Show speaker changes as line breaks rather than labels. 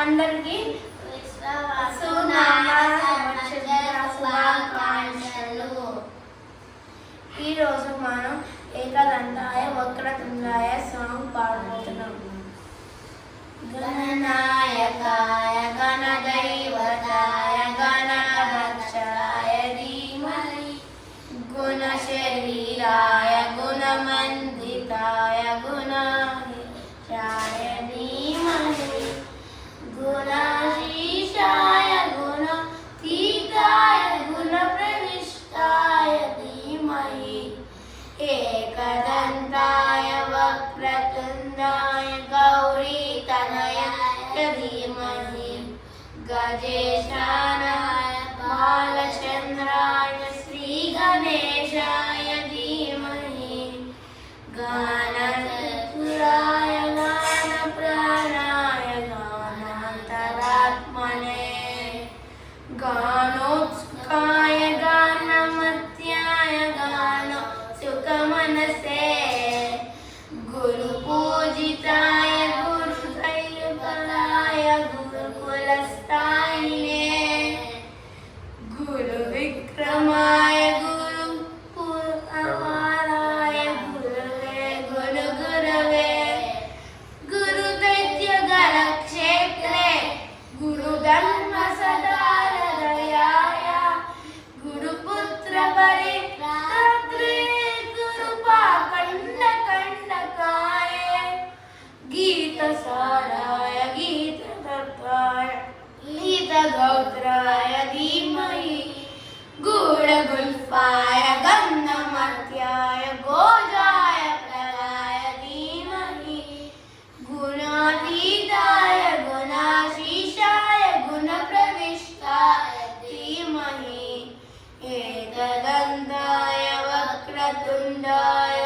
అందరికీ శుభాకాంక్షలు. ఈరోజు మనం ఏకదంతాయ వక్రతుండాయ సాంగ్ పాడుతున్నాం. గణనాయకాయ గణదైవతాయ గణభక్షాయ ధీమహి గుణశరీరాయ గుణమండితాయ గుణాధీశాయ ధీమహి గుణాధీశాయ గుణాతీతాయ గుణప్రవిష్టాయ ధీమహి ఏకదంతాయ వక్రతుండాయ గౌరీతనయాయ ధీమహి గజేశానాయ బాలచంద్రాయ శ్రీగణేశాయ ధీమహి గానచతురాయ గానప్రాణాయ గానాంతరాత్మనే గానోత్సుకాయ గానమత్యాయ గానో సుఖమనసే గురుపూజితాయ గురుదైవతాయ గురుకులస్థాయినే గురువిక్రమాయ గురుపురమారాయ గురవే గురుగురవే గురుదైత్యగణక్షేత్రే గురుధర్మసదారదయాయ గురుపుత్ర పరిత్రాత్రే గురుపాఖండకండకాయ గీతసారాయ గీతతత్వాయ గీతగోత్రాయ ధీమహి గూఢగుల్ఫాయ గంధమత్యాయ గోజాయ ప్రదాయ ధీమహి గుణాతీతాయ గుణాశీషాయ గుణప్రవిష్టాయ ధీమహి ఏకదంతాయ వక్రతుండాయ